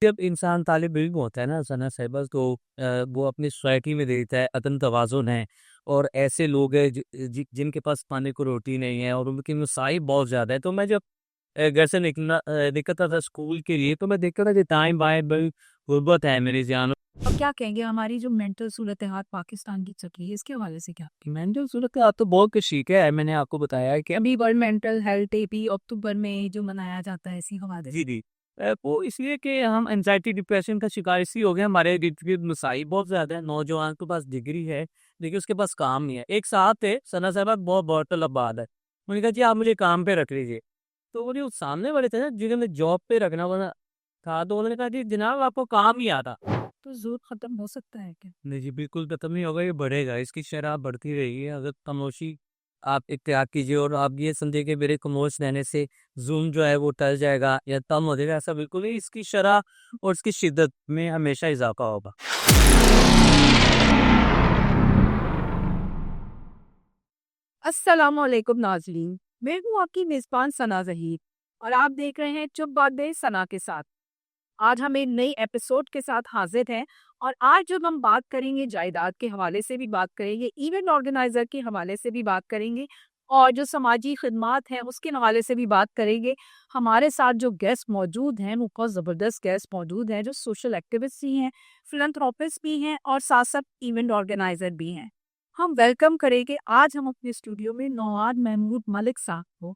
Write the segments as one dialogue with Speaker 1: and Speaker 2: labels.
Speaker 1: जब इंसान तालिब इल्म होता है ना सना साहिबा तो वो अपनी सोसाइटी में देखता है अदम तवाज़ुन है और ऐसे लोग हैं जिनके पास खाने को रोटी नहीं है और उनकी मसाइब बहुत ज़्यादा है। तो मैं जब घर से निकलता था स्कूल के लिए तो मैं देखता था कि दाएँ-बाएँ बड़ी गुर्बत है मेरी जान।
Speaker 2: और क्या कहेंगे हमारी जो मेंटल सूरत-ए-हाल पाकिस्तान की चल रही है, इसके हवाले से क्या?
Speaker 1: मेंटल सूरत हाल तो बहुत कुछ ठीक है। मैंने आपको बताया है कि
Speaker 2: अभी वर्ल्ड मेंटल हेल्थ डे भी अक्टूबर में जो मनाया जाता है इसी हवाले से।
Speaker 1: जी, जी। वो इसलिए कि हम एंग्ज़ायटी डिप्रेशन का शिकार इसी हो गए हमारे इर्द-गिर्द मसाइब बहुत ज़्यादा है। नौजवान के पास डिग्री है, लेकिन उसके पास काम नहीं है। एक साहब थे, सना साहिबा बहुत बतलब बात है। उन्होंने कहा जी आप मुझे काम पे रख लीजिए। तो वो जो सामने वाले थे ना जिन्होंने जॉब पे रखना वाला था तो उन्होंने कहा जी जनाब आपको काम ही आता।
Speaker 2: तो ज़ोर ख़त्म हो सकता है क्या?
Speaker 1: नहीं जी, बिल्कुल खत्म नहीं होगा, ये बढ़ेगा। इसकी शरह बढ़ती रहेगी। अगर खामोशी आप इख्तियार कीजिए और आप ये समझिए कि मेरे खामोश रहने से ज़ुल्म जो है वो टल जाएगा या कम हो जाएगा, ऐसा बिल्कुल नहीं। इसकी शरह और इसकी शिद्दत में हमेशा इज़ाफ़ा होगा।
Speaker 2: अस्सलामुअलैकुम नाज़रीन, मैं हूँ आपकी मेज़बान सना ज़हीर और आप देख रहे हैं चुप बातें सना के साथ। आज हम एक नई एपिसोड के साथ हाजिर हैं और आज जब हम बात करेंगे जायदाद के हवाले से भी बात करेंगे, इवेंट ऑर्गेनाइजर के हवाले से भी बात करेंगे और जो समाजी खिदमात हैं उसके हवाले से भी बात करेंगे। हमारे साथ जो गेस्ट मौजूद हैं वो बहुत ज़बरदस्त गेस्ट मौजूद हैं जो सोशल एक्टिविस्ट भी हैं, फिलंथ्रोपिस्ट भी हैं और साथ साथ इवेंट ऑर्गेनाइजर भी हैं। हम वेलकम करेंगे आज हम अपने स्टूडियो में नौआद महमूद मलिक साहब को।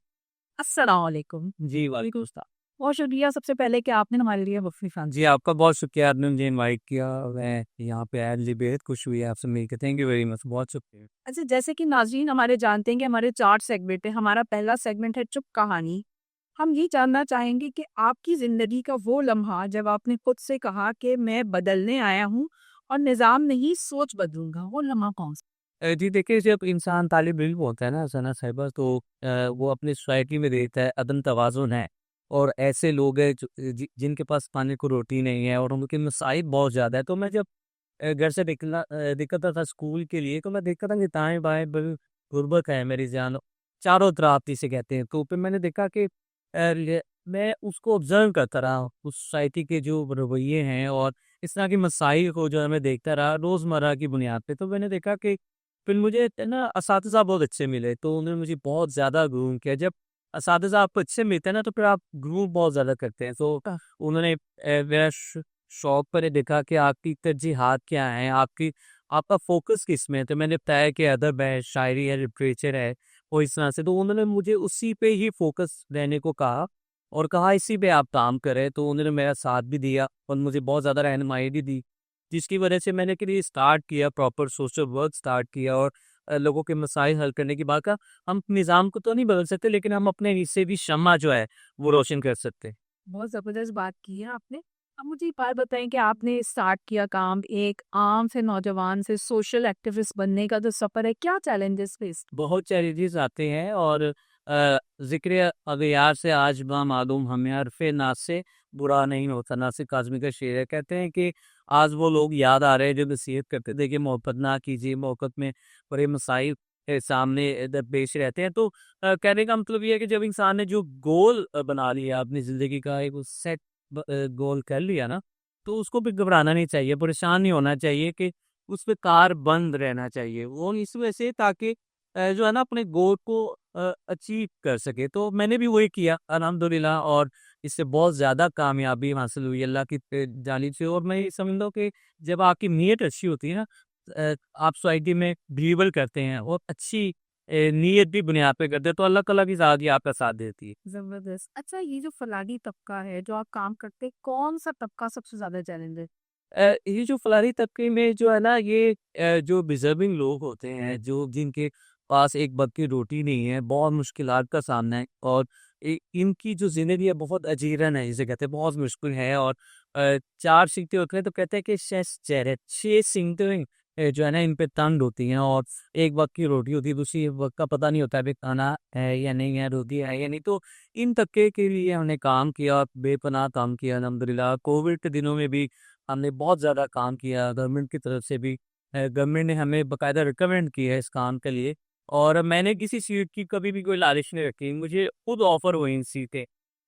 Speaker 2: अस्सलाम वालेकुम।
Speaker 1: जी, वालेकुम सलाम।
Speaker 2: बहुत शुक्रिया सबसे पहले कि आपने हमारे लिए वफ़ी
Speaker 1: जी, आपका बहुत शुक्रिया आपने मुझे इनवाइट किया। मैं यहाँ पे आया, मुझे बेहद खुशी हुई है आपसे मिलके। थैंक यू वेरी मच, बहुत शुक्रिया।
Speaker 2: अच्छा, जैसे कि नाज़रीन हमारे जानते हैं कि हमारे 4 सेगमेंट हैं। हमारा पहला सेगमेंट है चुप कहानी। हम ये जानना चाहेंगे कि आपकी ज़िंदगी का वो लम्हा जब आपने खुद से कहा कि मैं बदलने आया हूँ और निज़ाम नहीं सोच बदलूँगा, वो लम्हा कौन-सा?
Speaker 1: जी देखिए, जब इंसान तालिब इल्म होता है ना सना साहिबा तो वो अपनी सोसाइटी में देखता है अदम तवाज़ुन है और ऐसे लोग हैं जिनके पास खाने को रोटी नहीं है और उनकी मसाइब बहुत ज़्यादा है। तो मैं जब घर से निकलता था स्कूल के लिए तो मैं देखता था कि दाएँ-बाएँ बड़ी गुर्बत है मेरी जान, चारों तरफ जिसे कहते हैं। तो फिर मैंने देखा कि मैं उसको ऑब्ज़र्व करता रहा, उस सोसाइटी के जो रवैये हैं और इस तरह की मसाइल को जो है मैं देखता रहा रोज़मर्रा की बुनियाद पे। तो मैंने देखा कि फिर मुझे ना असातिज़ा बहुत अच्छे मिले, तो उन्होंने मुझे बहुत ज़्यादा ग्रूम किया। जब असातिज़ा आपको अच्छे मिलते हैं ना, तो फिर आप ग्रूम बहुत ज़्यादा करते हैं। तो उन्होंने मेरा शौक पर ये देखा कि आपकी तरजीहात क्या हैं, आपका फ़ोकस किसमें है? तो मैंने बताया कि अदब है, शायरी है, लिटरेचर है और इस तरह से। तो उन्होंने मुझे उसी पे ही फ़ोकस रहने को कहा और कहा इसी पे आप काम करें। तो उन्होंने मेरा साथ भी दिया और मुझे बहुत ज़्यादा रहनुमाई भी दी। जिसकी वजह से मैंने फिर ये स्टार्ट किया, प्रॉपर सोशल वर्क स्टार्ट किया और लोगों के मसाइल हल करने की बात का। हम निज़ाम को तो नहीं बदल सकते, लेकिन हम अपने हिस्से भी शम्मा जो है, वो रोशन कर सकते हैं।
Speaker 2: बहुत ज़बरदस्त बात की है आपने। अब मुझे एक बात बताएँ कि आपने स्टार्ट किया काम एक आम से नौजवान से सोशल एक्टिविस्ट बनने का जो सफ़र है, क्या चैलेंजेस फेस?
Speaker 1: बहुत चैलेंजेस आते हैं और ज़िक्र अग़यार से आज मालूम हमें हरफ़े नाज़ से बुरा नहीं होता। नासिर काज़मी का शेर है। कहते हैं कि आज वो लोग याद आ रहे हैं जो नसीहत करते थे कि मोहब्बत ना कीजिए, मोहब्बत में बड़े मसाइल सामने दरपेश रहते हैं। तो कहने का मतलब ये है कि जब इंसान ने जो गोल बना लिया अपनी ज़िंदगी का एक सेट गोल कर लिया ना, तो उसको भी घबराना नहीं चाहिए, परेशान नहीं होना चाहिए कि उस पे कारबंद रहना चाहिए। वो इस वजह से ताकि जो है ना अपने गोल को अचीव कर सके। तो मैंने भी वही किया अल्हम्दुलिल्लाह और इससे बहुत ज़्यादा कामयाबी हासिल हुई अल्लाह की जानिब से। और मैं ये समझता हूँ कि जब आपकी नीयत अच्छी होती है ना, आप सोसाइटी में बिलीव करते हैं और अच्छी नीयत भी बुनियाद पे करते हैं, तो अल्लाह ताला की ज़ात ही आपका साथ देती है।
Speaker 2: ज़बरदस्त। अच्छा, ये जो फलाही तबका है, जो आप काम करते हैं, कौन-सा तबका सबसे ज़्यादा चैलेंज है?
Speaker 1: ये जो फलाही तबके में जो है ना ये जो डिज़र्विंग लोग होते हैं, जो जिनके पास एक वक़्त की रोटी नहीं है, बहुत मुश्किलात का सामना है और इनकी जो ज़िंदगी है बहुत अजीरन है, जिसे कहते हैं बहुत मुश्किल है। और 4 सिंगतें होते हैं तो कहते हैं कि 6 सिंगतें जो है ना इन पे तंग होती हैं और एक वक़्त की रोटी होती है, दूसरी वक़्त का पता नहीं होता है अभी खाना है या नहीं है, रोटी है या नहीं। तो इन तबके के लिए हमने काम किया और बेपनाह काम किया अल्हम्दुलिल्लाह। कोविड के दिनों में भी हमने बहुत ज़्यादा काम किया गवर्नमेंट की तरफ से भी। गवर्नमेंट ने हमें बाकायदा रिकमेंड किया है इस काम के लिए और मैंने किसी सीट की कभी भी कोई लालच नहीं रखी। मुझे खुद ऑफ़र हुई इन सीटें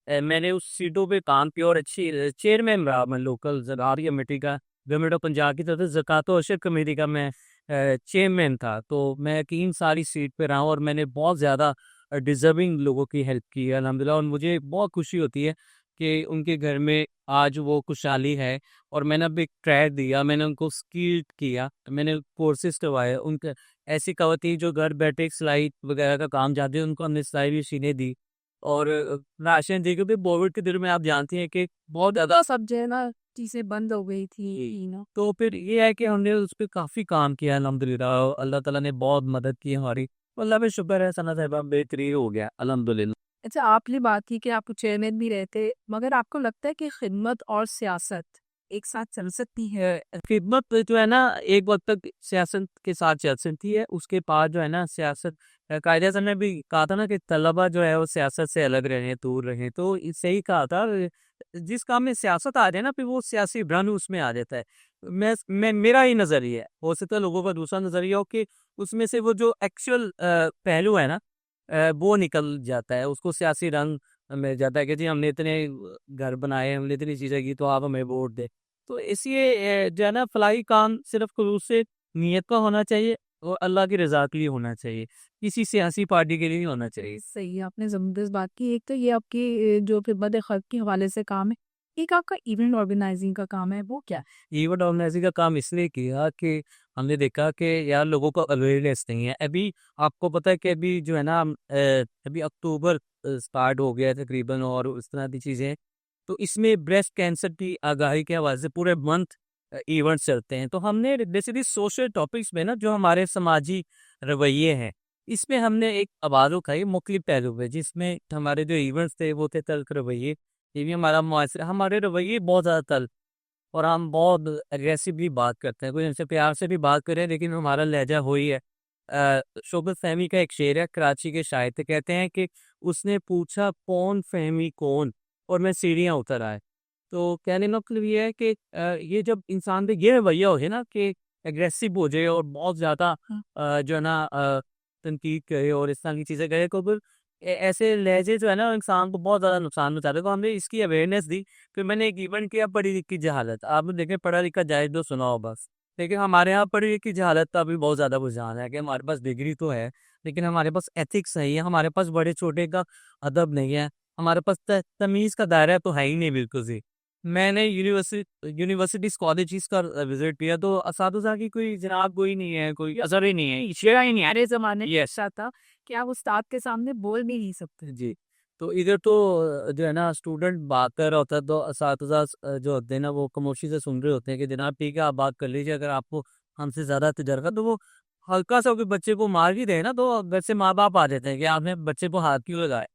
Speaker 1: मैंने उस सीटों पे काम किया और अच्छी चेयरमैन रहा मैं लोकल ज़राअत कमेटी का, गवर्नमेंट ऑफ पंजाब की तरफ से ज़कात व अशर कमेटी का मैं चेयरमैन था। तो मैं 3 साल इस सीट पे रहा हूँ और मैंने बहुत ज़्यादा डिज़र्विंग लोगों की हेल्प की है अल्हम्दुलिल्लाह, और मुझे बहुत खुशी होती है कि उनके घर में आज वो खुशहाली है। और मैंने अब एक ट्रैक दिया, मैंने उनको स्किल्ड किया, मैंने कोर्सेज़ करवाए। उनके ऐसी खवातीन जो घर बैठे सिलाई वगैरह का काम जानती हैं, उनको हमने सिलाई मशीनें दी और राशन दी, क्योंकि कोविड के दिनों में आप जानती हैं कि बहुत ज़्यादा
Speaker 2: तो सब जो है ना चीजें बंद हो गई थी ना।
Speaker 1: तो फिर ये है कि हमने उस पे काफ़ी काम किया अल्हम्दुलिल्लाह। अल्लाह ताला ने बहुत मदद की हमारी। अल्लाह पे शुक्र है, सना साहिबा बेहतरीन हो गया अल्हम्दुलिल्लाह।
Speaker 2: अच्छा, आपने बात की कि आप चेयरमैन भी रहते, मगर आपको लगता है कि खिदमत और सियासत एक साथ चल सकती है?
Speaker 1: खिदमत जो है ना, एक वक्त तक सियासत के साथ चल सकती है, उसके बाद जो है ना सियासत कायदे आज़म ने भी कहा था ना कि तलबा जो है वो सियासत से अलग रहें, दूर रहें। तो इससे ही कहा था, जिस काम में सियासत आ जाए ना फिर वो सियासी भ्रम उसमें आ जाता है। मैं मेरा ही नज़रिया है, हो सकता है लोगों का दूसरा नज़रिया हो कि उसमें से वो जो एक्चुअल पहलू है ना वो निकल जाता है, उसको सियासी रंग मिल जाता है कि जी हमने इतने घर बनाए, हमने इतनी चीज़ें की तो आप हमें वोट दें। तो इसलिए जो है ना फलाही काम सिर्फ खलूस से नीयत का होना चाहिए और अल्लाह की रज़ा के लिए होना चाहिए, किसी सियासी पार्टी के लिए नहीं होना चाहिए।
Speaker 2: सही है, आपने ज़बरदस्त बात की। एक तो ये आपकी जो खिदमत खल्क के हवाले से काम है, एक आपका इवेंट ऑर्गेनाइजिंग का काम है, वो क्या है?
Speaker 1: इवेंट ऑर्गेनाइजिंग का काम इसलिए किया कि हमने देखा कि यार लोगों को अवेयरनेस नहीं है। अभी आपको पता है कि अभी जो है ना अभी अक्टूबर स्टार्ट हो गया है तकरीबन और इस तरह की चीज़ें। तो इसमें ब्रेस्ट कैंसर की आगाही के हवाले से पूरे मंथ इवेंट्स चलते हैं। तो हमने बेसिकली सोशल टॉपिक्स में ना जो हमारे समाजी रवैये हैं, इसमें हमने एक आवाज़ उठाई मुख्तलिफ पहलू पे, जिसमें हमारे जो इवेंट्स थे वो थे तल्ख रवैये। ये भी हमारा मुआसरा हमारे रवैये बहुत ज़्यादा तल्ख और हम बहुत एग्रेसिवली बात करते हैं, कोई हमसे प्यार से भी बात करे लेकिन हमारा लहजा वही है। शोकत फहमी का एक शेर है, कराची के शायर थे, कहते हैं कि उसने पूछा कौन फहमी कौन और मैं सीढ़ियाँ उतर आए। तो कहने का मतलब ये है कि ये जब इंसान पे ये रवैया हो जाए ना कि एग्रेसिव हो जाए और बहुत ज़्यादा जो है ना तनकीद करे और इस तरह की चीज़ें करे, तो फिर ऐसे लहजे जो है ना इंसान को बहुत ज़्यादा नुकसान पहुँचाते हैं। तो हमने इसकी अवेयरनेस दी। फिर मैंने एक इवेंट किया पढ़ी लिखी जहालत। आपने देखें पढ़ा लिखा जाए तो सुना हो बस। लेकिन हमारे यहाँ पढ़ी लिखी जहालत का भी बहुत ज़्यादा रुझान है कि हमारे पास डिग्री तो है, लेकिन हमारे पास एथिक्स नहीं है, हमारे पास बड़े छोटे का अदब नहीं है, हमारे पास तमीज़ का दायरा तो है ही नहीं बिल्कुल भी। मैंने यूनिवर्सिटीज़ कॉलेजेस का विज़िट किया तो असातिज़ा की कोई जनाब कोई नहीं है, कोई असर ही नहीं है, शेरा ही नहीं है।
Speaker 2: हमारे ज़माने में
Speaker 1: यस।
Speaker 2: ऐसा था कि आप उस्ताद के सामने बोल भी नहीं सकते।
Speaker 1: जी। तो इधर तो जो है ना स्टूडेंट बात कर रहा होता है तो असातिज़ा जो होते हैं ना वो खामोशी से सुन रहे होते हैं कि जनाब ठीक है आप बात कर लीजिए, अगर आपको हमसे ज़्यादा तजर्बा, तो वो हल्का-सा कोई बच्चे को मार भी दे ना तो घर से माँ-बाप आ जाते हैं कि आपने बच्चे को हाथ क्यों लगाए।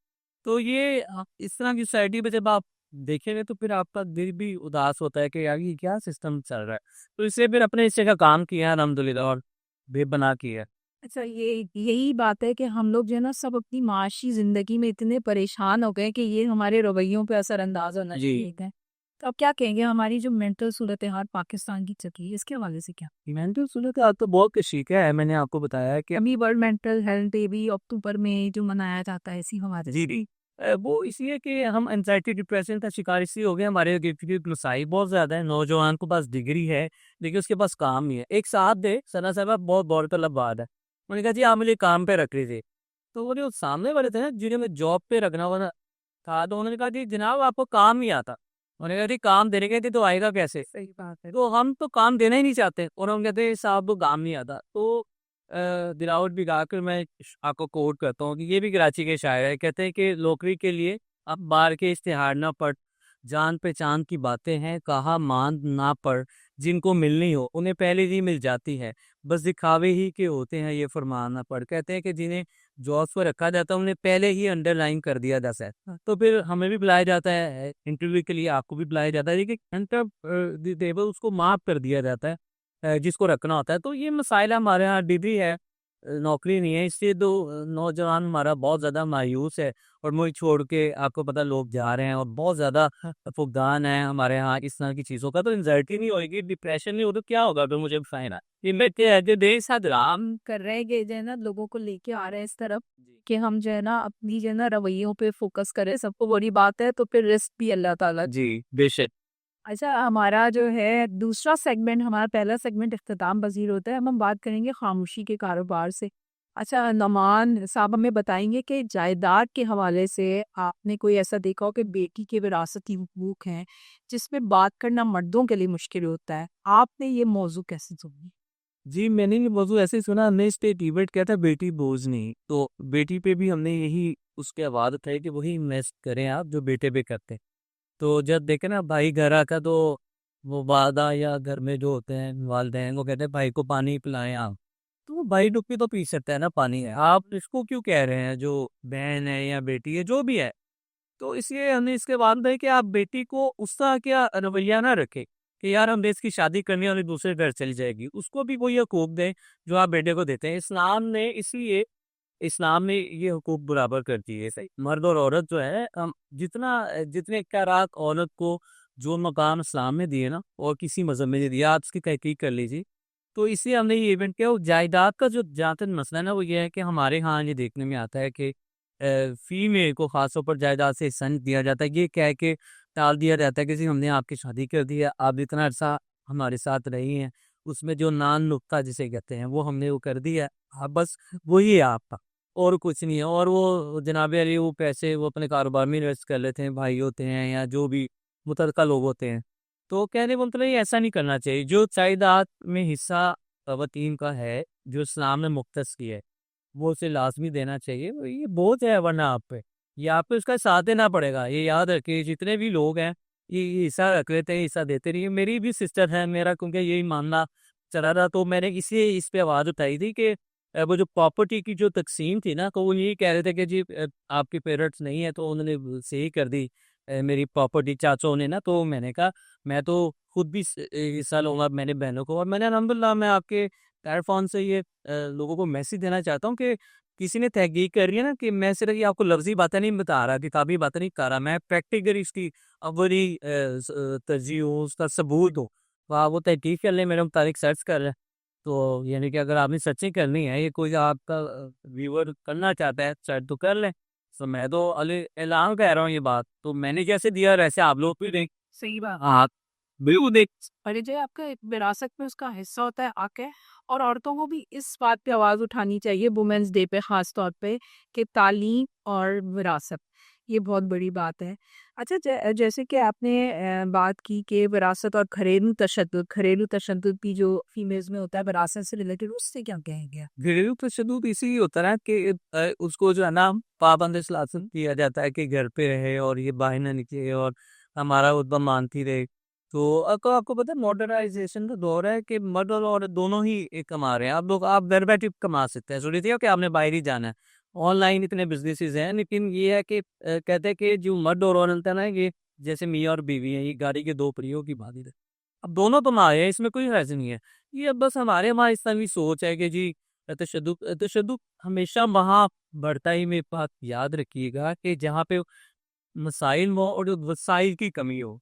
Speaker 1: तो ये इस तरह की सोसाइटी में जब आप देखेंगे तो फिर आपका दिल भी उदास होता है कि यार ये क्या सिस्टम चल रहा है। तो इसलिए फिर अपने हिस्से का काम किया अल्हम्दुलिल्लाह और बेपनाह किया।
Speaker 2: अच्छा, ये यही बात है कि हम लोग जो है ना सब अपनी माशी ज़िंदगी में इतने परेशान हो गए कि ये हमारे रवैयों पे असरअंदाज होना
Speaker 1: जी।
Speaker 2: चाहिए है। तो आप क्या कहेंगे हमारी जो मेंटल सूरत-ए-हाल पाकिस्तान की चली है, इसके हवाले से क्या?
Speaker 1: मेंटल सूरत हाल तो बहुत कशीक है। मैंने आपको बताया है कि
Speaker 2: अभी वर्ल्ड मेंटल हेल्थ डे भी अक्टूबर में जो मनाया जाता है इसी हवाले
Speaker 1: जी,
Speaker 2: से।
Speaker 1: जी। वो इसलिए कि हम एंग्ज़ायटी डिप्रेशन का शिकार इसलिए हो गए, हमारे गिरफ्त मसाइल बहुत ज़्यादा है। नौजवान के पास डिग्री है, लेकिन उसके पास काम नहीं है। एक साथ दे सना साहब बहुत गौरतलब बात है। उन्होंने कहा जी आप मुझे काम पे रख लीजिए। तो वो जो सामने वाले थे ना जिन्हें मैं जॉब पे रखना वाला था, तो उन्होंने कहा जी जनाब आपको काम नहीं आता। उन्होंने कहा जी काम देने के तो आएगा कैसे?
Speaker 2: सही बात है।
Speaker 1: तो हम तो काम देना ही नहीं चाहते और हम कहते हैं साहब को काम नहीं आता। तो दिलावट बिगा कर मैं आपको कोट करता हूँ कि ये भी कराची के शायर है, कहते हैं कि नौकरी के लिए अब बाहर के इश्तिहार ना पढ़, जान पहचान की बातें हैं कहा मान ना पढ़, जिनको मिलनी हो उन्हें पहले ही मिल जाती है, बस दिखावे ही के होते हैं ये फरमान ना पढ़। कहते हैं कि जिन्हें जॉब्स पर रखा जाता है उन्हें पहले ही अंडरलाइन कर दिया जाता है। तो फिर हमें भी बुलाया जाता है इंटरव्यू के लिए, आपको भी बुलाया जाता है, लेकिन अंडर टेबल उसको माफ कर दिया जाता है जिसको रखना होता है। तो ये मसाइल हमारे यहाँ डिग्री है, नौकरी नहीं है, इससे तो नौजवान हमारा बहुत ज़्यादा मायूस है और मुझे छोड़ के आपको पता लोग जा रहे हैं और बहुत ज़्यादा फुकदान है हमारे यहाँ इस तरह की चीज़ों का, तो एंजाइटी नहीं होएगी, डिप्रेशन नहीं हो तो क्या होगा? फिर मुझे बताएं ना। ये मैं क्या जो देर साथ राम
Speaker 2: हम कर रहे हैं कि जो है ना लोगों को लेके आ रहे हैं इस तरफ
Speaker 1: जी
Speaker 2: कि हम जो है ना अपनी जो है ना रवैयों पे फोकस करें, सबको बड़ी बात है, तो फिर रिस्क भी अल्लाह ताला।
Speaker 1: जी बेशक।
Speaker 2: अच्छा, हमारा जो है दूसरा सेगमेंट, हमारा पहला सेगमेंट इख्तिताम पज़ीर होता है, अब हम बात करेंगे खामोशी के कारोबार से। अच्छा, नौमान साहब हमें बताएँगे कि जायदाद के हवाले से आपने कोई ऐसा देखा हो कि बेटी के विरासती हुकूक हैं, जिसमें बात करना मर्दों के लिए मुश्किल होता है। आपने ये मौज़ू कैसे सुनी?
Speaker 1: जी, मैंने ये मौज़ूअ ऐसे ही सुना, हमने इस पे डिबेट किया था बेटी बोझ नहीं, तो बेटी पे भी हमने यही उसके बाद उठाई कि वही इन्वेस्ट करें आप जो बेटे पे करते हैं। तो जब देखें ना भाई घर आका तो वो वादा या घर में जो होते हैं वालिदैन वो कहते हैं भाई को पानी पिलाएं आप, तो वो भाई डुबकी तो पी सकता है ना पानी है, आप इसको क्यों कह रहे हैं जो बहन है या बेटी है जो भी है। तो इसलिए हमने इसके बाद में कि आप बेटी को उस तरह का रवैया ना रखें कि यार हम देश की शादी करनी है और ये दूसरे घर चली जाएगी, उसको भी वही हकूक दें जो आप बेटे को देते हैं। इस्लाम ने ये हुकूक बराबर कर दिए, सही मर्द और औरत जो है, हम जितने कराक औरत को जो मकाम इस्लाम में दिए ना और किसी मजहब में नहीं दिया, आप उसकी तहकीक कर लीजिए। तो इसलिए हमने ये इवेंट किया। वो जायदाद का जो जहाँ तक मसला है ना वो ये है कि हमारे यहाँ ये देखने में आता है कि फीमेल को खासतौर पर जायदाद से हिस्सा नहीं दिया जाता है, ये कह के टाल दिया जाता है कि जी हमने आपकी शादी कर दी है, आप इतना अर्सा हमारे साथ रही हैं, उसमें जो नान नुक्ता जिसे कहते हैं वो हमने वो कर दिया है, आप बस वही है आपका और कुछ नहीं है। और वो जनाब अली वो पैसे वो अपने कारोबार में इन्वेस्ट कर लेते हैं, भाई होते हैं या जो भी मुतल्लिका लोग होते हैं। तो कहने का मतलब ये ऐसा नहीं करना चाहिए। जो जायदाद में हिस्सा ख़वातीन का है, जो इस्लाम ने मुख्तस किया है, वो उसे लाज़मी देना चाहिए। ये बोझ है वरना आप पे, ये आप पे उसका साथ देना पड़ेगा। ये याद रखिए जितने भी लोग हैं, ये हिस्सा रख लेते हैं, हिस्सा देते रहिए। मेरी भी सिस्टर है, मेरा क्योंकि यही मानना चला था, तो मैंने इसलिए इस पे आवाज़ उठाई थी कि वो जो प्रॉपर्टी की जो तक़सीम थी ना, तो वो यही कह रहे थे कि जी आपके पेरेंट्स नहीं है, तो उन्होंने सही कर दी मेरी प्रॉपर्टी चाचों ने ना। तो मैंने कहा मैं तो खुद भी हिस्सा लूँगा मैंने बहनों को, और मैंने अल्हम्दुलिल्लाह मैं आपके प्लेटफ़ॉर्म से ये लोगों को मैसेज देना चाहता हूँ कि किसी ने तहकीक कर रही है ना कि मैं सिर्फ ये आपको लफ्ज़ी बातें नहीं बता रहा, किताबी बातें नहीं कर रहा, मैं प्रैक्टिकली इसकी अव्वली तरजीह हूँ, उसका सबूत हूँ। तो आप वो तहकीक कर लें, मेरे मुताबिक सर्च कर लें। तो यानी कि अगर आपने सर्चिंग करनी है, ये कोई आपका व्यूअर करना चाहता है सर्च तो कर लें। तो मैं तो ऐलान कह रहा हूँ ये बात, तो मैंने जैसे दिया वैसे आप लोग भी दें।
Speaker 2: सही बात।
Speaker 1: हाँ, बिल्कुल दें।
Speaker 2: और ये जो है आपका एक विरासत में उसका हिस्सा होता है हक है, और औरतों को भी इस बात पे आवाज़ उठानी चाहिए वुमेन्स डे पे ख़ास तौर पे कि तालीम और विरासत, ये बहुत बड़ी बात है। अच्छा, जैसे कि आपने बात की कि विरासत और घरेलू तशद्दुद भी जो फीमेल्स में होता है विरासत से रिलेटेड, उससे क्या कहेंगे?
Speaker 1: घरेलू तशद्दुद इसीलिए होता है ना कि उसको जो है ना पाबंद-ए-इस्लासन किया जाता है कि घर पे रहे और ये बाहर ना निकले और हमारा रुतबा मानती रहे। तो आपको पता है मॉडर्नाइज़ेशन का दौर है कि मर्द और औरत दोनों ही कमा रहे हैं। आप घर बैठे कमा सकते हैं, ज़रूरी नहीं है कि आपने बाहर ही जाना है। ऑनलाइन इतने बिज़नेसेस हैं, लेकिन ये है कि कहते हैं कि जो मर्द और औरत है ना, ये जैसे मियाँ और बीवी हैं, ये गाड़ी के 2 पहियों की भांति है। अब दोनों कमा रहे हैं, इसमें कोई हर्ज नहीं है। ये बस हमारे इस्लामी सोच है कि जी तशद्दुद हमेशा वहाँ बढ़ता ही। मेरी बात याद रखिएगा कि जहाँ पे मसाइल हो और वसाइल की कमी हो,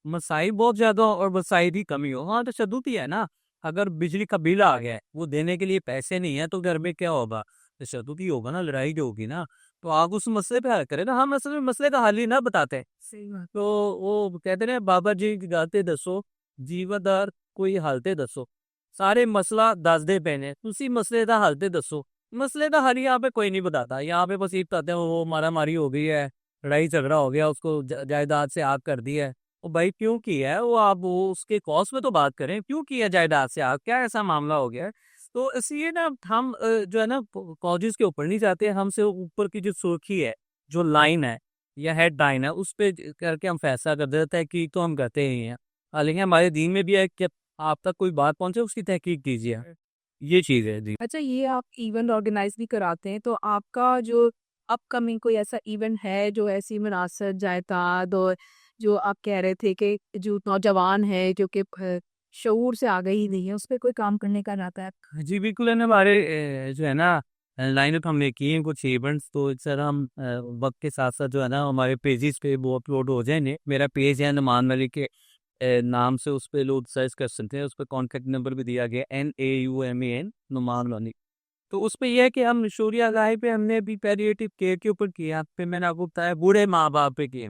Speaker 1: मसाइल बहुत ज़्यादा हो और वसाइल की कमी हो, वहाँ तशद्दुद ही है ना। अगर बिजली का बिल आ गया है, वो देने के लिए पैसे नहीं है, तो घर में क्या होगा? तशद्दुद ही होगा ना, लड़ाई जो होगी ना। तो आप उस मसले पे हल करें ना, हम असल में मसले का हल ही ना बताते हैं।
Speaker 2: सही बात।
Speaker 1: तो वो कहते हैं बाबा जी गाते दसो जीवदार कोई हालते दसो, सारे मसला दसदे पैने, उसी मसले का हल ते दसो। मसले का हल यहाँ पे कोई नहीं बताता, यहाँ पे बस ये बताते हैं वो मारा मारी हो गई है, लड़ाई झगड़ा हो गया, उसको जायदाद से आग कर दी है। वो भाई क्यों किया है वो, आप वो उसके कॉज में तो बात करें, क्यों किया जायदाद से आग, क्या ऐसा मामला हो गया है। तो इसलिए ना हम जो है ना कॉजेज के ऊपर नहीं जाते, हमसे ऊपर की जो सुर्खी है, जो लाइन है या हेडलाइन है, उस पे करके हम फैसला कर देते हैं कि तो हम करते ही हैं। लेकिन हमारे दीन में भी है कि आप तक कोई बात पहुंचे उसकी तहकीक कीजिए। ये चीज़ है जी।
Speaker 2: अच्छा, ये आप इवेंट ऑर्गेनाइज भी कराते हैं, तो आपका जो अपकमिंग कोई ऐसा इवेंट है जो ऐसी विरासत जायदाद और जो आप कह रहे थे कि जो नौजवान है जो कि शऊर से आगे ही नहीं है, उस पे कोई काम करने का इरादा है आपका?
Speaker 1: जी बिल्कुल है ना, हमारे जो है ना लाइनअप हमने की है कुछ इवेंट्स, तो इस तरह हम वक्त के साथ साथ जो है ना हमारे पेजेस पे वो अपलोड हो जाएंगे। मेरा पेज है नुमान मलिक के नाम से, उस पर लोग सर्च कर सकते हैं। उस पर कॉन्टैक्ट नंबर भी दिया गया, NAUMAN नुमान मलिक। तो उस पे ये है कि हम शोरिया गाय पे हमने अभी पैलिएटिव केयर के ऊपर किया। फिर मैंने आपको बताया बूढ़े माँ बाप पे किए।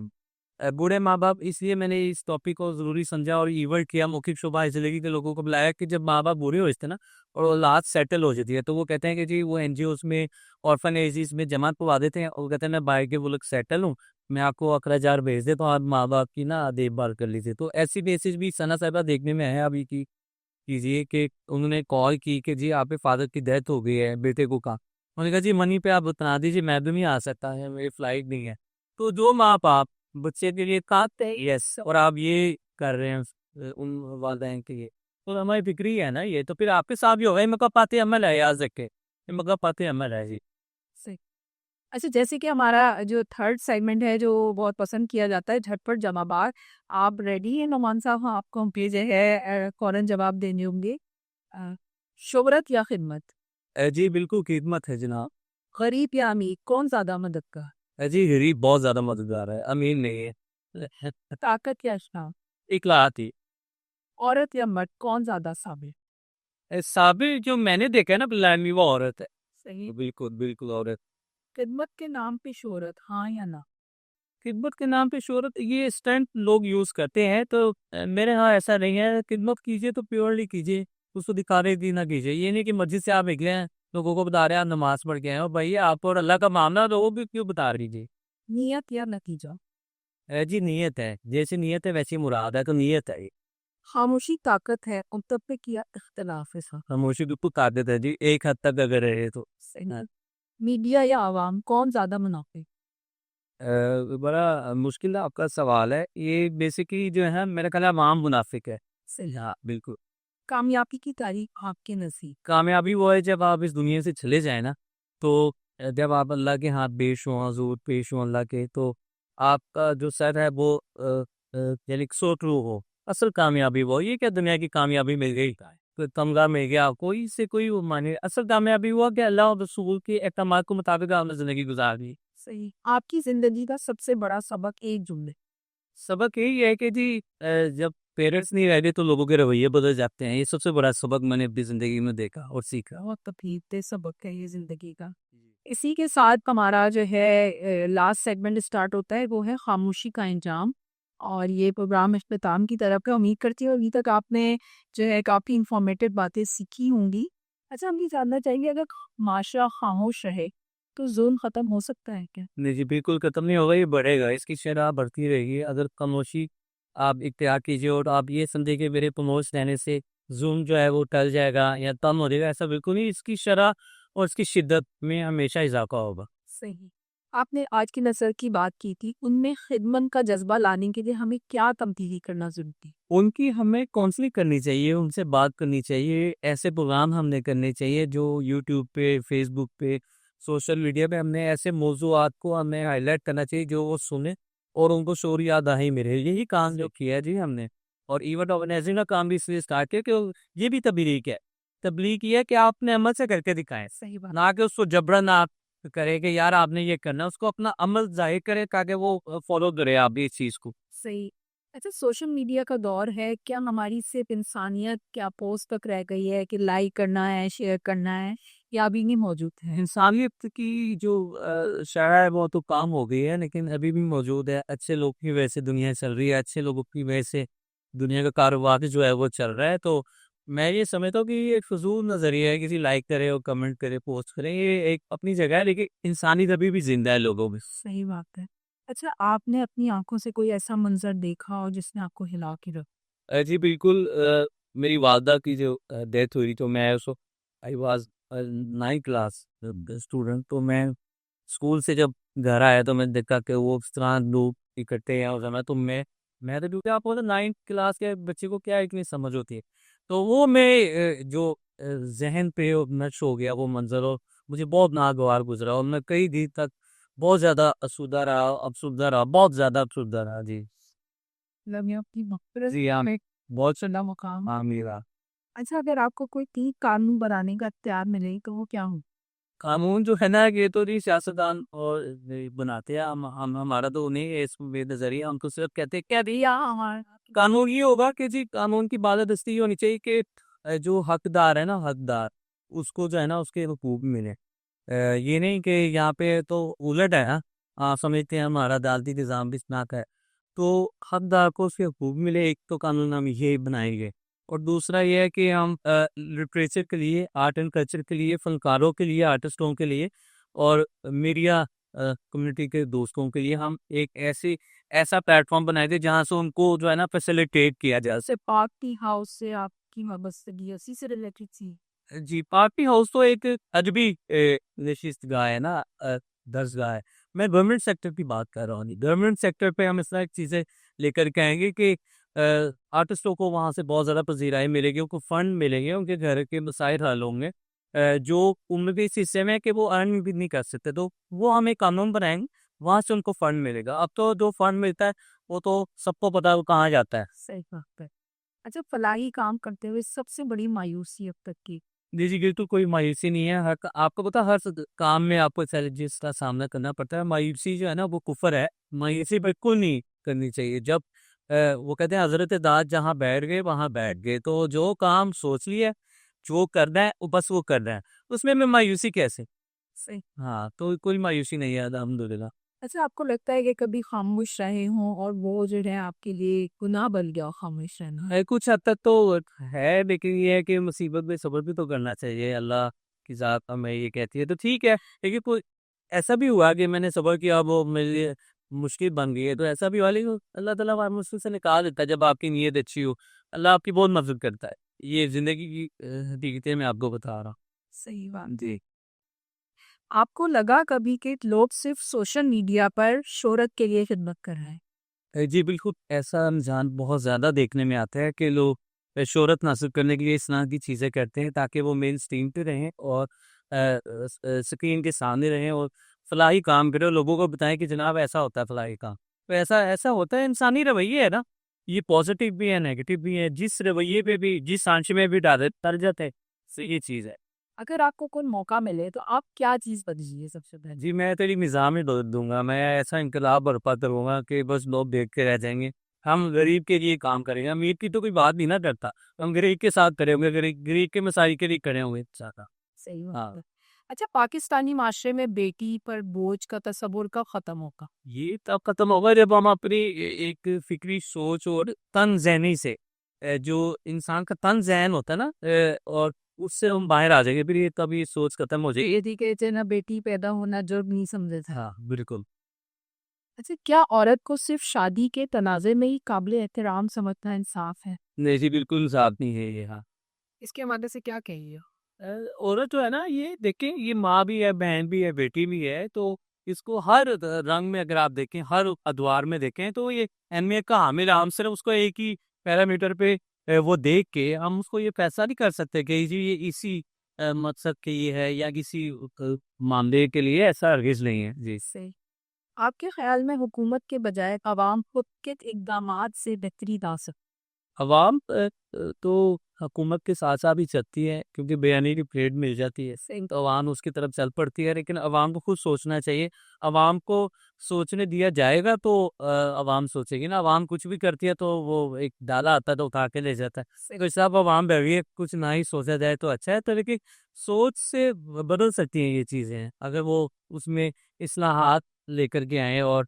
Speaker 1: बूढ़े माँ बाप, इसलिए मैंने इस टॉपिक को ज़रूरी समझा और इवेंट किया। मौखिक शोभा जिंदगी के लोगों को बुलाया कि जब माँ बाप बूढ़े हो जाते हैं ना और औलाद सेटल हो जाती है, तो वो कहते हैं कि जी वो NGOs में, ऑर्फनेजेस में जमा करवा देते हैं और कहते हैं मैं बाहर के मुल्क सेटल हूँ, मैं आपको 11,000 भेज देता हूँ, आप माँ बाप की ना देखभाल कर लीजिए। तो ऐसी केसेस भी सना साहिबा देखने में है अभी की कीजिए कि उन्होंने कॉल की कि जी आपके फादर की डेथ हो गई है, बेटे को कहा। उन्होंने कहा जी मनी पे आप बता दीजिए, मैं भी नहीं आ सकता है, मेरी फ्लाइट नहीं है। तो जो माँ बाप बच्चे के लिए कांपते हैं, यस, और आप ये कर रहे हैं उन वालदैन के लिए, तो हमारी फिक्री है ना ये। तो फिर आपके साथ भी होगा, मका पाते अमल है याद रखे, मका पाते अमल है जी।
Speaker 2: सही। अच्छा, जैसे कि हमारा जो थर्ड सेगमेंट है जो बहुत पसंद किया जाता है, झटपट जवाबात। आप रेडी हैं नोमान साहब? हाँ, आपको हम भेजे है फौरन जवाब देने होंगे। अ, शोहरत या खिदमत?
Speaker 1: जी बिल्कुल खिदमत है जनाब।
Speaker 2: गरीब या अमीर, कौन ज्यादा मददगार?
Speaker 1: जी गरीब बहुत ज्यादा मददगार है, अमीर नहीं है।
Speaker 2: ताकत या शराब?
Speaker 1: इकलाती।
Speaker 2: औरत या मर्द, कौन ज्यादा साबिर?
Speaker 1: साबिर जो मैंने देखा है ना बिलानी, वो औरत है।
Speaker 2: सही।
Speaker 1: बिल्कुल बिल्कुल औरत।
Speaker 2: खिदमत के नाम पे शोहरत, हाँ या ना?
Speaker 1: खिदमत के नाम पे शोहरत, ये स्टंट लोग यूज करते हैं, तो मेरे यहाँ ऐसा नहीं है। खिदमत कीजिए तो प्योरली कीजिए, उसको दिखाने दी ना कीजिए। ये नहीं कि मस्जिद से आप निकले हैं, लोगों को बता रहे हैं आप नमाज पढ़ के हैं, और भाई आप और अल्लाह का मामला, तो वो भी क्यों बता रही
Speaker 2: नियत या नतीजा?
Speaker 1: जी नीयत है, जैसी नीयत है वैसी मुराद है, तो नीयत है ये।
Speaker 2: खामोशी ताकत है, मुत्तफिक या इख्तिलाफ है? साहब
Speaker 1: खामोशी बिल्कुल ताकत है जी, एक हद तक अगर रहे तो।
Speaker 2: सही। मीडिया या आवाम, कौन ज्यादा मुनाफिक?
Speaker 1: बड़ा मुश्किल आपका सवाल है ये। बेसिकली जो है मेरा ख्याल है आवाम मुनाफिक है।
Speaker 2: सही।
Speaker 1: हाँ बिल्कुल।
Speaker 2: कामयाबी की तारीख आपके नसीब?
Speaker 1: कामयाबी वो है जब आप इस दुनिया से चले जाए ना, तो जब आप अल्लाह के हाथ पेश हो, हजूर पेश हो अल्लाह के, तो आपका जो सर है वो यानी सोटरू हो। असल कामयाबी वो, ये क्या दुनिया की कामयाबी मिल गई का है, तो तमगा मिल गया, कोई से कोई वो माने। असल कामयाबी हुआ कि अल्लाह और रसूल के अहकाम के मुताबिक आपने जिंदगी गुजार दी।
Speaker 2: सही। आपकी जिंदगी का सबसे बड़ा सबक, एक जुमले?
Speaker 1: सबक यही है कि जी जब पेरेंट्स नहीं रहते तो लोगों के रवैये बदल जाते हैं। ये सबसे बड़ा सबक मैंने अपनी जिंदगी में देखा और सीखा।
Speaker 2: बहुत तकलीफ सबक है ये जिंदगी का। इसी के साथ हमारा जो है लास्ट सेगमेंट स्टार्ट होता है, वो है खामोशी का इंजाम। और ये प्रोग्राम इख्तिताम की तरफ है। उम्मीद करती हूँ अभी तक आपने जो है काफ़ी इंफॉर्मेटिव बातें सीखी होंगी। अच्छा, हम ये जानना चाहेंगे, अगर माशरा खामोश रहे तो जुल्म ख़त्म हो सकता है क्या?
Speaker 1: नहीं जी बिल्कुल ख़त्म नहीं होगा, ये बढ़ेगा, इसकी शरह बढ़ती रहेगी। अगर खामोशी आप इख्तियार कीजिए और आप ये समझे कि मेरे खामोश रहने से जुल्म जो है वो टल जाएगा या कम हो जाएगा, ऐसा बिल्कुल नहीं। इसकी शरह और इसकी शिद्दत में हमेशा इजाफा होगा।
Speaker 2: सही। आपने आज की नस्ल की बात की थी, उनमें खिदमत का जज्बा लाने के लिए हमें क्या तब्दीली करना ज़रूरी है?
Speaker 1: उनकी हमें काउंसलिंग करनी चाहिए, उनसे बात करनी चाहिए। ऐसे प्रोग्राम हमने करने चाहिए जो यूट्यूब पे, फेसबुक पे, सोशल मीडिया पे हमने ऐसे मौज़ूआत को हमें हाईलाइट करना चाहिए जो वो सुने और उनको शौर याद आ ही मिले। यही काम जो किया है जी हमने। और इवेंट ऑर्गेनाइजिंग का काम भी इसलिए स्टार्ट किया कि ये भी तबलीग है। तबलीग ये है कि आप अपने अमल से करके दिखाएं,
Speaker 2: सही बात।
Speaker 1: ना कि उसको जबरन आप करें कि यार आपने ये करना है। उसको अपना अमल जाहिर करें ताकि वो फॉलो करे आप भी इस चीज़ को।
Speaker 2: सही। अच्छा, सोशल मीडिया का दौर है, क्या हमारी सिर्फ इंसानियत क्या पोस्ट तक रह गई है कि लाइक करना है, शेयर करना है, या अभी नहीं मौजूद है?
Speaker 1: इंसानियत की जो शरह है वो तो कम हो गई है, लेकिन अभी भी मौजूद है। अच्छे लोग की वजह से दुनिया चल रही है, अच्छे लोगों की वजह से दुनिया का कारोबार जो है वो चल रहा है। तो मैं ये समझता हूँ कि ये एक फजूल नज़रिया है, किसी लाइक करे और कमेंट करे, पोस्ट करे, ये एक अपनी जगह है, लेकिन इंसानियत अभी भी जिंदा है लोगों में।
Speaker 2: सही बात है। अच्छा, आपने अपनी आंखों से कोई ऐसा मंजर देखा हो जिसने आपको हिला के रख?
Speaker 1: जी बिल्कुल। मेरी वालदा की जो डेथ हुई, तो मैं उसको I was 9th class student. तो मैं स्कूल से जब घर आया तो मैंने देखा कि वो इस तरह लोग इकट्ठे हैं उस समय। तो मैं तो, क्योंकि आप बोलते 9th क्लास के बच्चे को क्या इतनी समझ होती है, तो वो मैं जो जहन पे नक्श हो गया वो मंजर, और मुझे बहुत नागवार गुजरा और मैं कई दिन तक बहुत ज़्यादा अफसुदा रहा, बहुत ज़्यादा अफसुदा रहा जी।
Speaker 2: मतलब ये आपकी मक़फ़िरत
Speaker 1: जी हाँ,
Speaker 2: में
Speaker 1: बहुत
Speaker 2: शुदा मुकाम।
Speaker 1: हाँ मेरा।
Speaker 2: अच्छा, अगर आपको कोई 3 कानून बनाने का इख्तियार मिले तो वो क्या हो?
Speaker 1: कानून जो है ना ये तो जी सियासतदान और ये बनाते हैं, हम हमारा तो नहीं है इसमें नजरिया, हम तो सिर्फ कहते हैं क्या
Speaker 2: या हमारा
Speaker 1: कानून ये होगा कि जी कानून की बालादस्ती ये होनी चाहिए कि जो हकदार है ना हकदार उसको जो है ना उसके हकूक मिले। ये नहीं कि यहाँ पे तो उलट है। हाँ, आप समझते हैं हमारा अदालती निज़ाम भी इतना का है, तो हकदार को उसके हकूक मिले, एक तो कानून हम ये बनाएंगे। और दूसरा ये है कि हम लिटरेचर के लिए, आर्ट एंड कल्चर के लिए, फनकारों के लिए, आर्टिस्टों के लिए और मीडिया कम्युनिटी के दोस्तों के लिए हम एक ऐसा प्लेटफॉर्म बनाए थे जहाँ से उनको जो है ना फैसिलिटेट किया जा
Speaker 2: से पार्टी हाउस से आपकी वाबस्तगी उसी से रिलेटेड थी।
Speaker 1: जी, पार्टी हाउस तो एक अदबी नशिस्तगाह है ना, दर्सगाह है। मैं गवर्नमेंट सेक्टर की बात कर रहा हूँ। गवर्नमेंट सेक्टर पे हम इस तरह की चीज़ें लेकर के आएँगे कि आर्टिस्टों को वहाँ से बहुत ज़्यादा पज़ीराई मिलेगी, उनको फंड मिलेंगे, उनके घर के मसाइल हल होंगे। जो उनके इस हिस्से में है कि वो अर्न भी नहीं कर सकते, तो वो हम एक कानून बनाएँगे, वहाँ से उनको फंड मिलेगा। अब तो जो फंड मिलता है, वो तो सबको पता है वो कहाँ जाता है।
Speaker 2: सही बात है। अच्छा, फलाही काम करते हुए सबसे बड़ी मायूसी अब तक की?
Speaker 1: जी, जी, बिल्कुल कोई मायूसी नहीं है। हर आपको पता है हर काम में आपको चैलेंजेस का सामना करना पड़ता है। मायूसी जो है ना वो कुफ़र है। मायूसी बिल्कुल नहीं करनी चाहिए। जब वो कहते हैं हज़रत दाद जहाँ बैठ गए वहाँ बैठ गए। तो जो काम सोच लिया, जो करना है वो बस वो करना है। उसमें मैं मायूसी कैसे?
Speaker 2: सही।
Speaker 1: हाँ, तो कोई मायूसी नहीं है अल्हम्दुलिल्लाह।
Speaker 2: अच्छा, आपको लगता है कि कभी खामोश रहे हों और वो जो है आपके लिए गुनाह बन गया हो खामोश रहना?
Speaker 1: कुछ हद तक तो है, लेकिन ये है कि मुसीबत में सब्र भी तो करना चाहिए। अल्लाह की ज़ात हमें ये कहती है, तो ठीक है। लेकिन कोई ऐसा भी हुआ कि मैंने सब्र किया, वो मेरे लिए मुश्किल बन गई है, तो ऐसा भी हुआ, लेकिन अल्लाह ताला हमारे मुश्किल से निकाल देता है जब आपकी नीयत अच्छी हो। अल्लाह आपकी बहुत मदद करता है। ये ज़िंदगी की हकीकतें मैं आपको बता रहा हूँ।
Speaker 2: सही बात।
Speaker 1: जी।
Speaker 2: आपको लगा कभी कि लोग सिर्फ सोशल मीडिया पर शोहरत के लिए खिदमत कर रहे हैं?
Speaker 1: जी, बिल्कुल, ऐसा रुझान बहुत ज़्यादा देखने में आता है कि लोग शोहरत हासिल करने के लिए इस तरह की चीज़ें करते हैं ताकि वो मेन स्ट्रीम पे रहें और स्क्रीन के सामने रहें और फलाही काम करें और लोगों को बताएँ कि जनाब ऐसा होता है फलाही काम। तो ऐसा ऐसा होता है, इंसानी रवैये है ना, ये पॉज़िटिव भी है, नेगेटिव भी है, जिस रवैये पे भी, जिस आंच में भी डाले तर जाते हैं, सो ये चीज़ है।
Speaker 2: अगर आपको कोई मौका मिले तो आप क्या चीज़ बदलिए सबसे पहले?
Speaker 1: जी, मैं तेरी निज़ाम ही बदल दूँगा। मैं ऐसा इनकलाब बर्पा करूँगा कि बस लोग देख के रह जाएँगे। हम गरीब के लिए काम करेंगे, अमीर की तो कोई बात नहीं ना करता। हम गरीब के साथ खड़े होंगे, गरीब के मसाइल के लिए खड़े होंगे ज़्यादा।
Speaker 2: सही बात
Speaker 1: हाँ,
Speaker 2: है। अच्छा, पाकिस्तानी माशरे में बेटी पर बोझ का तस्वुर कब खत्म होगा?
Speaker 1: ये तब खत्म होगा जब हम अपनी एक फ़िक्री सोच और तन-ज़हनी से जो इंसान का तन-ज़हन होता है ना, और उससे हम बाहर आ जाएँगे, फिर ये तब ये सोच खत्म हो जाएगी।
Speaker 2: ये थी कहते ना, बेटी पैदा होना जुर्म नहीं समझे थे।
Speaker 1: हाँ, बिल्कुल।
Speaker 2: अच्छा, क्या औरत को सिर्फ शादी के तनाज़े में ही काबिल एहतराम समझना इंसाफ है?
Speaker 1: नहीं जी, बिल्कुल साफ़ नहीं है ये। हाँ।
Speaker 2: इसके हवाले से क्या कहिए?
Speaker 1: औरत जो है ना ये देखें, ये माँ भी है, बहन भी है, बेटी भी है, तो इसको हर रंग में अगर आप देखें, हर अदवार में देखें तो ये अहमियत का हामिल है। हम सिर्फ उसको एक ही पैरामीटर पे वो देख के हम उसको ये फैसला नहीं कर सकते कि जी ये इसी मकसद के लिए है या किसी मामले के लिए, ऐसा हरगिज नहीं है। जी।
Speaker 2: सही। आपके ख्याल में हुकूमत के बजाय अवाम खुद के इकदामात से बेहतरी ला सकती?
Speaker 1: अवाम तो हुकूमत के साथ-साथ ही चलती है, क्योंकि बयानी की प्लेट मिल जाती है,
Speaker 2: सही।
Speaker 1: तो अवाम उसकी तरफ चल पड़ती है, लेकिन अवाम को खुद सोचना चाहिए। अवाम को सोचने दिया जाएगा तो अवाम सोचेगी ना, अवाम कुछ भी करती है तो वो एक डाला आता है तो उठा के ले जाता है।
Speaker 2: सही।
Speaker 1: तो सब अवाम बैठी है, कुछ ना ही सोचा जाए तो अच्छा है, तो लेकिन सोच से बदल सकती हैं ये चीज़ें, अगर वो उसमें इस्लाहात लेकर के आएँ और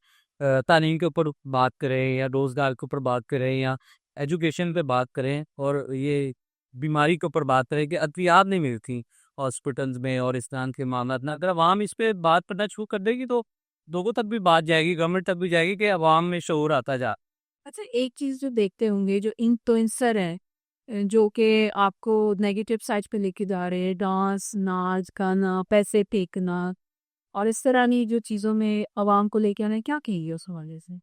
Speaker 1: तालीम के ऊपर बात करें या रोज़गार के ऊपर बात करें या एजुकेशन पे बात करें और ये बीमारी के ऊपर बात करें कि अद्वियात नहीं मिलती हॉस्पिटल्स में और इस तरह के मामला ना, अगर अवाम इस पे बात करना शुरू कर देगी तो लोगों तक भी बात जाएगी, गवर्नमेंट तक भी जाएगी कि अवाम में शऊर आता जा।
Speaker 2: अच्छा, एक चीज़ जो देखते होंगे जो इन्फ्लुएंसर हैं, जो कि आपको नेगेटिव साइड पे लेके जा रहे हैं, डांस, नाच, गाना, पैसे फेंकना और इस तरह की जो चीज़ों में अवाम को लेके आना है, क्या कहिए उस हवाले से?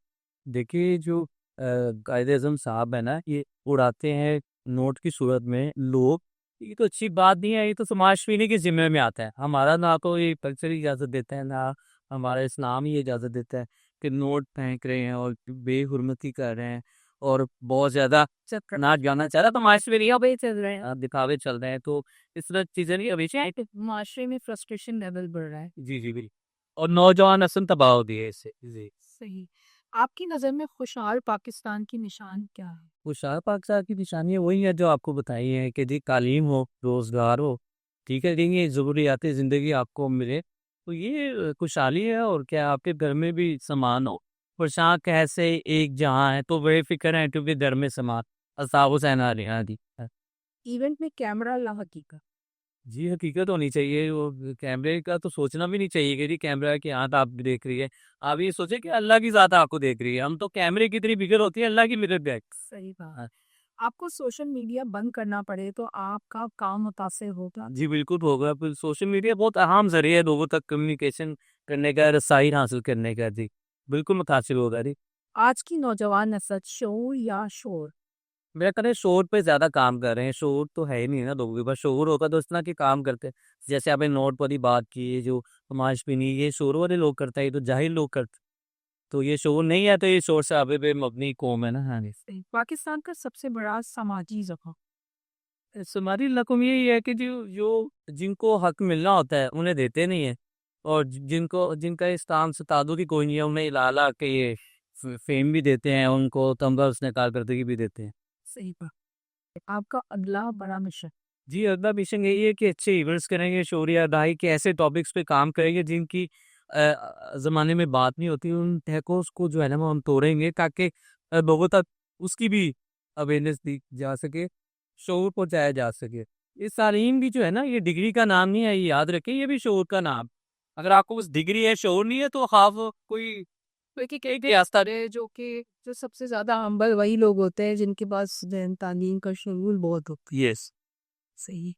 Speaker 1: देखिए जो कायदे-आज़म साहब है ना, ये उड़ाते हैं नोट की सूरत में लोग, ये तो अच्छी बात नहीं है, ये तो समाज-सेवी के ज़िम्मे में आता है। हमारा ना तो ये कल्चर इजाज़त देता है, ना हमारा इस्लाम ही इजाज़त देता है कि नोट फेंक रहे हैं और बेहुरमती कर रहे हैं और बहुत ज़्यादा
Speaker 2: चक्कर
Speaker 1: नाच गाना चल रहा है, तमाशे भी नहीं
Speaker 2: दिखावे चल रहे हैं।
Speaker 1: दिखावे चल रहे हैं, तो इस तरह चीज़ें नहीं हमें चाहिए।
Speaker 2: माशरे में फ्रस्ट्रेशन लेवल बढ़ रहा है।
Speaker 1: जी, जी, बिल्कुल। और नौजवान नस्ल तबाह हो रही है इससे। जी।
Speaker 2: सही। आपकी नज़र में खुशहाल पाकिस्तान की निशान क्या है?
Speaker 1: खुशहाल पाकिस्तान की निशानी वही है जो आपको बताई है कि जी तालीम हो, रोज़गार हो, ठीक है? लेकिन ये ज़रूरियाती ज़िंदगी आपको मिले, तो ये खुशहाली है। और क्या आपके घर में भी सामान हो। खुशां कैसे एक जहाँ है तो बेफ़िक्र है क्योंकि घर में सामान असाबो सहना रिहा दी।
Speaker 2: इवेंट में कैमरा ला हकीकत।
Speaker 1: जी, हकीकत होनी चाहिए। वो कैमरे का तो सोचना भी नहीं चाहिए कि जी कैमरा की आँख आप देख रही है। आप ये सोचिए कि अल्लाह की ज़ात आपको देख रही है। हम तो कैमरे की इतनी फ़िक्र होती है, अल्लाह की फ़िक्र क्या है?
Speaker 2: सही बात।
Speaker 1: हाँ।
Speaker 2: आपको सोशल मीडिया बंद करना पड़े तो आपका काम मुतासिर होगा?
Speaker 1: जी, बिल्कुल होगा। फिर सोशल मीडिया बहुत अहम ज़रिया है लोगों तक कम्युनिकेशन करने का, रसाई हासिल करने का। जी, बिल्कुल मुतासिर होगा जी।
Speaker 2: आज की नौजवान नस्ल शऊर या शोर?
Speaker 1: मेरा ख़्याल है शोर पे ज़्यादा काम कर रहे हैं। शोर तो है ही नहीं ना लोगों के पास। शोर होता तो इस तरह के काम करते। जैसे आपने नोट वाली बात की है, जो तमाशबीनी, ये शोर वाले लोग करते हैं, ये तो जाहिल लोग करते। तो ये शोर नहीं है, तो ये शोर-शराबे पे मबनी कौम है ना। हाँ जी।
Speaker 2: सही। पाकिस्तान का सबसे बड़ा समाजी ज़ख़म?
Speaker 1: शुमारी लकुम यही है कि जो जो जिनको हक मिलना होता है उन्हें देते नहीं है। और जिनको जिनका इस काम से ताल्लुक ही कोई नहीं है उन्हें ला के ये फेम भी देते हैं, उनको तमगा हस्न कारकर्दगी भी देते हैं।
Speaker 2: सही बात। आपका अगला बड़ा मिशन?
Speaker 1: जी, अगला मिशन यही है कि अच्छे इवेंट्स करेंगे, शौर्य आगाही के ऐसे टॉपिक्स पे काम करेंगे जिनकी ज़माने में बात नहीं होती। उन तहफ़्फ़ुज़ को जो है ना वो हम तोड़ेंगे ताकि लोगों तक उसकी भी अवेयरनेस दी जा सके, शऊर पहुँचाया जा सके। ये तालीम भी जो है ना, ये डिग्री का नाम नहीं है, ये याद रखें, ये भी शऊर का नाम। अगर आपको बस डिग्री है, शऊर नहीं है, तो ख़ाफ़ कोई
Speaker 2: क्योंकि कहते रास्ता है जो सबसे ज़्यादा हम्बल वही लोग होते हैं जिनके पास ज़हन तालीम का शूर बहुत होता
Speaker 1: यस।
Speaker 2: है। सही।